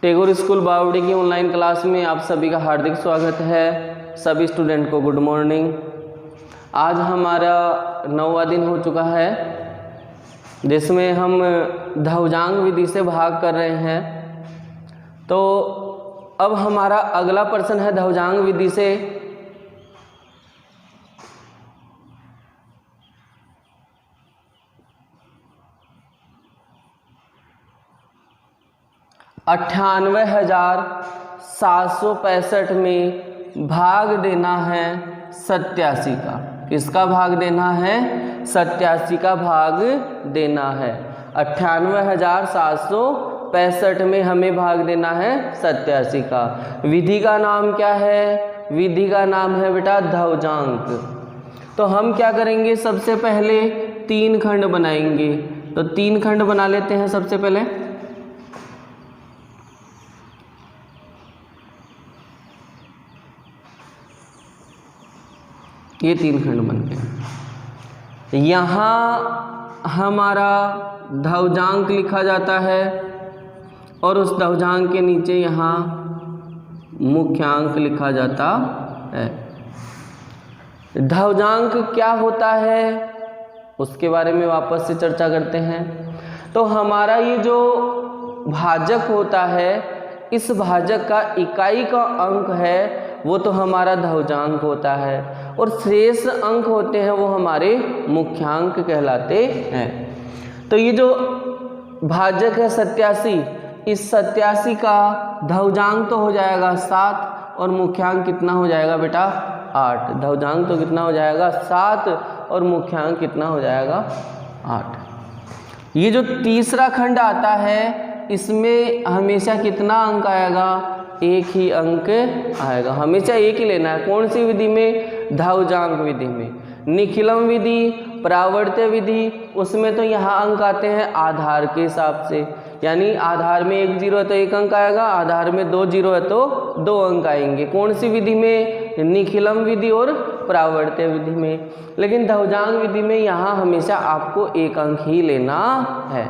Tagore school बावड़ी की online class में आप सभी का हार्दिक स्वागत है। सभी स्टूडेंट को गुड मॉर्निंग। आज हमारा 9वां दिन हो चुका है जिसमें हम ध्रुवांक विधि से भाग कर रहे हैं। तो अब हमारा अगला प्रश्न है ध्रुवांक विधि से। $98,765 में भाग देना है 87 का। किसका भाग देना है? 87 का भाग देना है। 98,765 में हमें भाग देना है 87 का। विधि का नाम क्या है? विधि का नाम है बेटा ध्रुवांक। तो हम क्या करेंगे, सबसे पहले 3 खंड बनाएंगे। तो 3 खंड बना लेते हैं सबसे पहले। ये 3 खंड बन गए। यहाँ हमारा ध्रुवांक लिखा जाता है और उस ध्रुवांक के नीचे यहाँ मुख्यांक लिखा जाता है। ध्रुवांक क्या होता है उसके बारे में वापस से चर्चा करते हैं। तो हमारा ये जो भाजक होता है, इस भाजक का इकाई का अंक है वो तो हमारा ध्रुवांक होता है और शेष अंक होते हैं वो हमारे मुख्यांक कहलाते हैं। तो ये जो भाजक है 87, इस 87 का ध्रुवांक तो हो जाएगा 7 और मुख्यांक कितना हो जाएगा बेटा 8। ध्रुवांक तो कितना हो जाएगा 7 और मुख्यांक कितना हो जाएगा 8। ये जो तीसरा खंड आता है इसमें हमेशा कितना अंक आएगा? एक ही अंक आएगा। हमेशा एक ही लेना है। कौन सी विधि में? ध्रुवांक विधि में। निखिलम विधि, परावर्त्य विधि, उसमें तो यहाँ अंक आते हैं आधार के हिसाब से। यानी आधार में 1 0 है तो 1 अंक आएगा, आधार में 2 0 है तो 2 अंक आएंगे। कौन सी विधि में? निखिलम विधि और परावर्त्य विधि में। लेकिन ध्रुवांक विधि में यहाँ हमेशा आपको 1 अंक ही लेना है।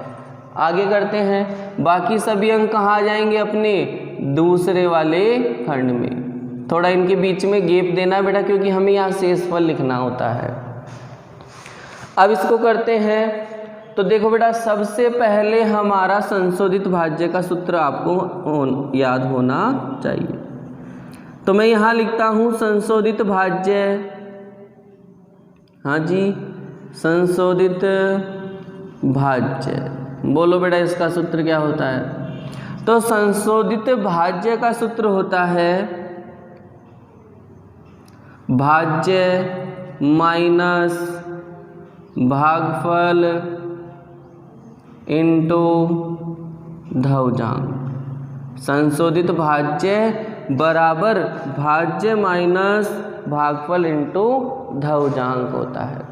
आगे करते हैं। बाकी सभी अंक कहाँ आ जाएंगे? अपने दूसरे वाले खंड में। थोड़ा इनके बीच में गैप देना बेटा, क्योंकि हमें यहाँ शेषफल लिखना होता है। अब इसको करते हैं। तो देखो बेटा, सबसे पहले हमारा संशोधित भाज्य का सूत्र आपको याद होना चाहिए। तो मैं यहाँ लिखता हूँ संशोधित भाज्य। हाँ जी, संशोधित भाज्य। बोलो बेटा इसका सूत्र क्या होता है? तो संशोधित भाज्य का सूत्र होता है भाज्य माइनस भागफल इंटू ध्रुवांक। संशोधित भाज्य बराबर भाज्य माइनस भागफल इंटू ध्रुवांक होता है।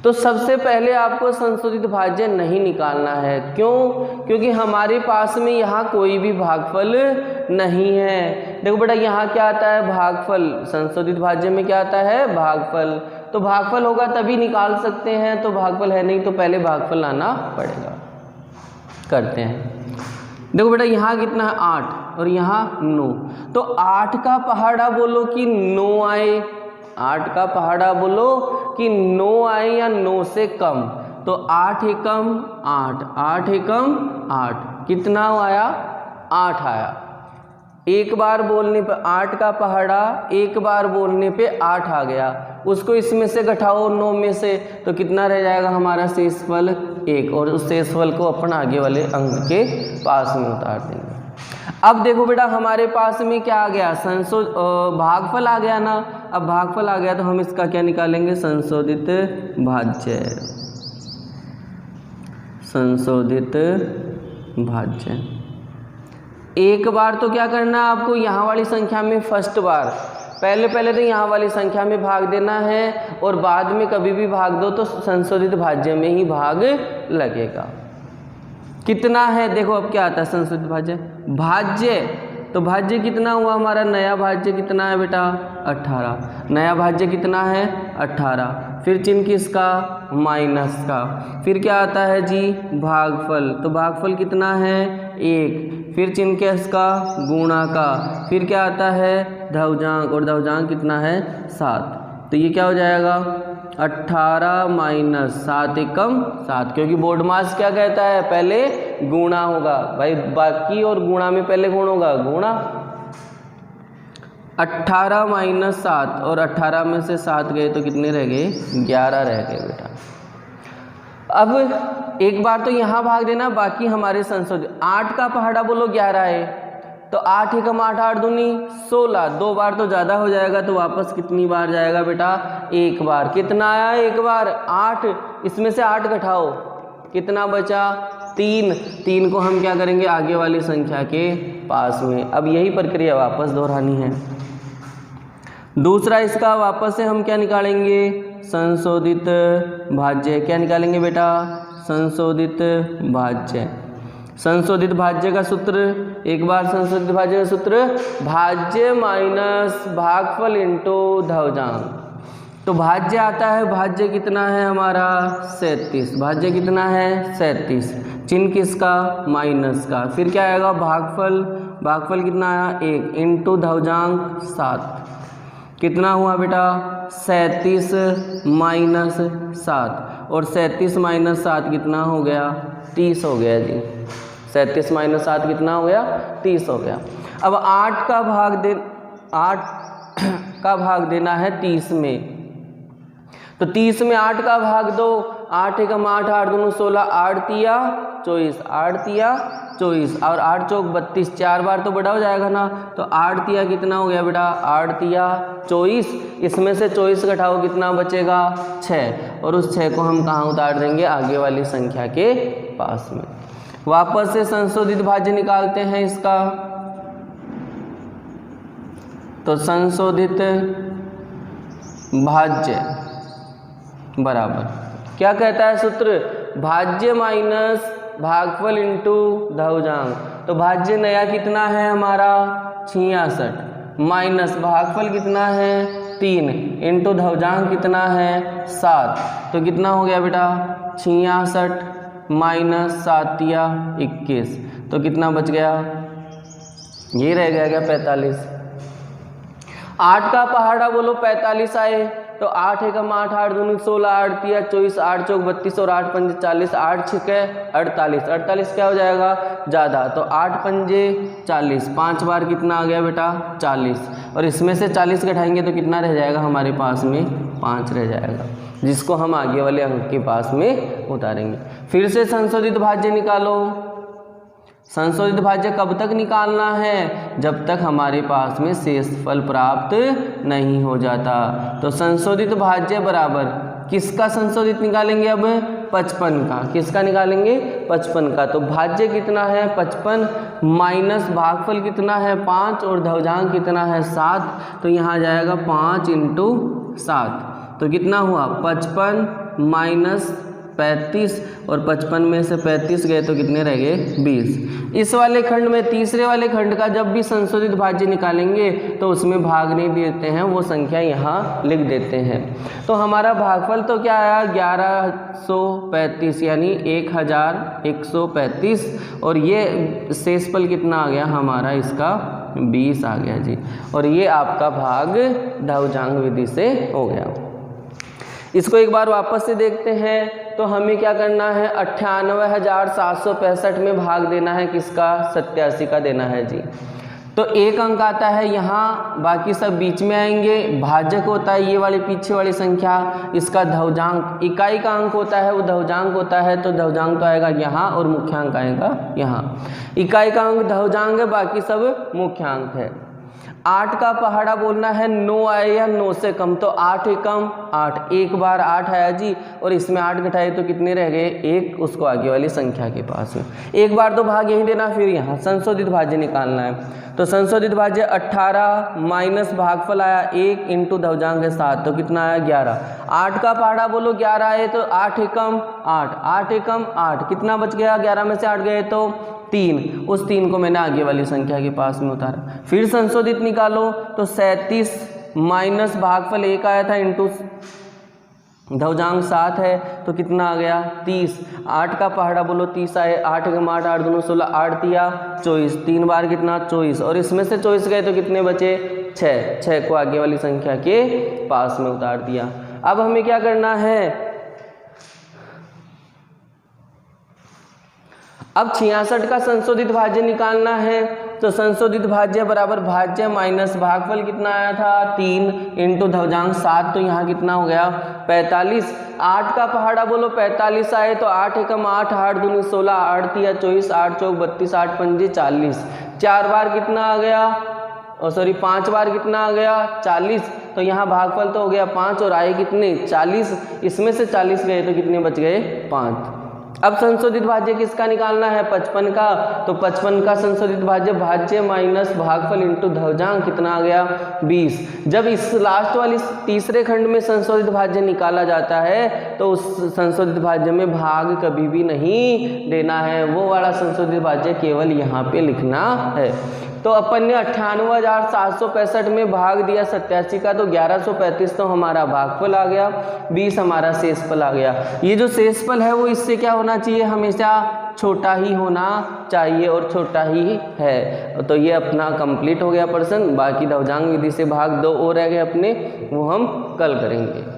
तो सबसे पहले आपको संशोधित भाज्य नहीं निकालना है। क्यों? क्योंकि हमारे पास में यहाँ कोई भी भागफल नहीं है। देखो बेटा, यहाँ क्या आता है? भागफल। संशोधित भाज्य में क्या आता है? भागफल। तो भागफल होगा तभी निकाल सकते हैं। तो भागफल है नहीं तो पहले भागफल लाना पड़ेगा। करते हैं। देखो बेटा, यहाँ कितना है? 8 और यहाँ 9। तो 8 का पहाड़ा बोलो कि 9 आए? 8 का पहाड़ा बोलो कि 9 आए या 9 से कम? तो 8 एकम 8, 8 एकम 8, कितना आया? 8 आया। एक बार बोलने पे 8 का पहाड़ा, एक बार बोलने पे 8 आ गया। उसको इसमें से घटाओ 9 में से, तो कितना रह जाएगा हमारा शेषफल? 1। और उस शेषफल को अपन आगे वाले अंक के पास में उतार देंगे। अब देखो बेटा, हमारे पास में क्या आ गया? भागफल आ गया ना। अब भागफल आ गया तो हम इसका क्या निकालेंगे? संशोधित भाज्य। संशोधित भाज्य। एक बार तो क्या करना है आपको? यहाँ वाली संख्या में फर्स्ट बार पहले तो यहाँ वाली संख्या में भाग देना है और बाद में कभी भी भाग दो तो संशोधित भाज्य में ही भाग लगेगा। कितना है? देखो अब क्या आता है संशोधित भाज्य। भाज्य तो भाज्य कितना हुआ हमारा? नया भाज्य कितना है बेटा? 18, नया भाज्य कितना है 18, फिर चिन्ह किसका माइनस का, फिर क्या आता है जी भागफल, तो भागफल कितना है 1, फिर चिन्ह किसका गुणा का, फिर क्या आता है धवजांक, और धवजांक कितना है 7, तो ये क्या हो जाएगा 18 माइनस 7 एकम 7, क्योंकि बोर्ड मास क्या कहता है पहले गुणा होगा भाई, बाकी और गुणा में पहले गुण होगा गुणा। 18 माइनस 7 और 18 में से 7 गए तो कितने रह गए 11 रह गए बेटा। अब एक बार तो यहाँ भाग देना, बाकी हमारे संशोधित 8 का पहाड़ा बोलो 11 है, तो 8 एकम 8, 8 दूनी 16, 2 बार तो ज़्यादा हो जाएगा, तो वापस कितनी बार जाएगा बेटा एक बार। कितना आया एक बार 8, इसमें से 8 घटाओ कितना बचा 3, 3 को हम क्या करेंगे आगे वाली संख्या के पास में। अब यही प्रक्रिया वापस दोहरानी है। दूसरा इसका वापस से हम क्या निकालेंगे संशोधित भाज्य, क्या निकालेंगे बेटा संशोधित भाज्य। संशोधित भाज्य का सूत्र, एक बार संशोधित भाज्य का सूत्र भाज्य माइनस भागफल इंटू धवजांक। तो भाज्य आता है, भाज्य कितना है हमारा 37, भाज्य कितना है 37, चिन्ह किसका माइनस का, फिर क्या आएगा भागफल, भागफल कितना आया 1 इंटू धवजांक 7, कितना हुआ बेटा 37 माइनस 7, और 37 माइनस 7 कितना हो गया 30 हो गया जी। 37 माइनस 7 कितना हो गया 30 हो गया। अब 8 का भाग देना है 30 में, तो 30 में 8 का भाग दो, 8 एकम 8, 8 दूनी 16, 8 तिया 24, 8 तिया 24 और 8 चौक 32, 4 बार तो बड़ा हो जाएगा ना, तो 8 तिया कितना हो गया बेटा 8 तिया 24, इसमें से 24 घटाओ कितना बचेगा 6, और उस 6 को हम कहाँ उतार देंगे आगे वाली संख्या के पास में। वापस से संशोधित भाज्य निकालते हैं इसका, तो संशोधित भाज्य बराबर क्या कहता है सूत्र भाज्य माइनस भागफल इंटू धवजांक। तो भाज्य नया कितना है हमारा 66 माइनस भागफल कितना है 3 इंटू धवजांक कितना है 7, तो कितना हो गया बेटा 66 माइनस 7 या 21, तो कितना बच गया ये रह गया क्या 45। 8 का पहाड़ा बोलो 45 आए, तो 8 एकम 8, 8 दूनी 16, 8 तिया 24, 8 चौक 32 और 8 पंजे 40, 8 छिके 48, 48 क्या हो जाएगा ज़्यादा, तो 8 पंजे 40, 5 बार कितना आ गया बेटा 40, और इसमें से 40 घटाएंगे तो कितना रह जाएगा हमारे पास में 5 रह जाएगा, जिसको हम आगे वाले अंक के पास में उतारेंगे। फिर से संशोधित भाज्य निकालो। संशोधित भाज्य कब तक निकालना है जब तक हमारे पास में शेषफल प्राप्त नहीं हो जाता। तो संशोधित भाज्य बराबर किसका संशोधित निकालेंगे अब 55 का, किसका निकालेंगे 55 का। तो भाज्य कितना है 55 माइनस भागफल कितना है 5 और धवजांक कितना है 7, तो यहाँ जाएगा 5 इंटू 7, तो कितना हुआ 55 माइनस 35 और 55 में से 35 गए तो कितने रह गए 20। इस वाले खंड में तीसरे वाले खंड का जब भी संशोधित भाज्य निकालेंगे तो उसमें भाग नहीं देते हैं, वो संख्या यहाँ लिख देते हैं। तो हमारा भागफल तो क्या आया 1135 यानी 1135, और ये शेषफल कितना आ गया हमारा इसका 20 आ गया जी, और ये आपका भाग धवजांक विधि से हो गया। इसको एक बार वापस से देखते हैं, तो हमें क्या करना है 98,765 में भाग देना है किसका 87 का देना है जी। तो एक अंक आता है यहाँ, बाकी सब बीच में आएंगे। भाजक होता है ये वाली पीछे वाली संख्या, इसका धवजांक इकाई का अंक होता है वो धवजांक होता है, तो धवजांक तो आएगा यहाँ और मुख्यांक आएगा यहाँ। इकाई का अंक धवजांक है, बाकी सब मुख्यांक है। 8 का पहाड़ा बोलना है 9 आए या 9 से कम, तो 8 एकम 8, एक बार 8 आया जी, और इसमें 8 घटाए तो कितने रह गए 1, उसको आगे वाली संख्या के पास में एक बार तो भाग यहीं देना, फिर यहाँ संशोधित भाज्य निकालना है। तो संशोधित भाज्य 18 माइनस भागफल आया 1 इंटू धवजांक है 7, तो कितना आया 11। 8 का पहाड़ा बोलो 11 आए तो 8 एकम 8, 8 एकम 8, कितना बच गया 11 में से 8 गए तो 3, उस 3 को मैंने आगे वाली संख्या के पास में उतारा। फिर संशोधित निकालो तो 37 माइनस भागफल 1 आया था इंटू ध्रुवांक 7 है तो कितना आ गया 30। 8 का पहाड़ा बोलो 30 आए, 8 के 8 8 दूनी 16, 8 दिया 24, 3 बार कितना 24, और इसमें से 24 गए तो कितने बचे 6। 6 को आगे वाली संख्या के पास में उतार दिया। अब हमें क्या करना है, अब 66 का संशोधित भाज्य निकालना है। तो संशोधित भाज्य बराबर भाज्य माइनस भागफल कितना आया था 3 इंटू ध्रुवांक 7, तो यहाँ कितना हो गया 45। 8 का पहाड़ा बोलो 45 आए तो 8 एकम 8 8 दूनी 16, 8 तिया 24, 8 चौक 32, 8 पंजे 40। 4 बार कितना आ गया, सॉरी 5 बार कितना आ गया 40, तो यहाँ भागफल तो हो गया 5 और आए कितने 40, इसमें से 40 गए तो कितने बच गए 5। अब संशोधित भाज्य किसका निकालना है 55 का, तो 55 का संशोधित भाज्य भाज्य माइनस भागफल इंटू ध्रुवांक कितना आ गया 20। जब इस लास्ट वाली तीसरे खंड में संशोधित भाज्य निकाला जाता है तो उस संशोधित भाज्य में भाग कभी भी नहीं देना है, वो वाला संशोधित भाज्य केवल यहाँ पे लिखना है। तो अपन ने 98,765 में भाग दिया 87 का, तो 1135 तो हमारा भागफल आ गया, 20 हमारा शेषफल आ गया। ये जो शेषफल है वो इससे क्या होना चाहिए, हमेशा छोटा ही होना चाहिए और छोटा ही है। तो ये अपना कंप्लीट हो गया प्रश्न। बाकी ध्रुवांक विधि से भाग 2 और रह गए अपने, वो हम कल करेंगे।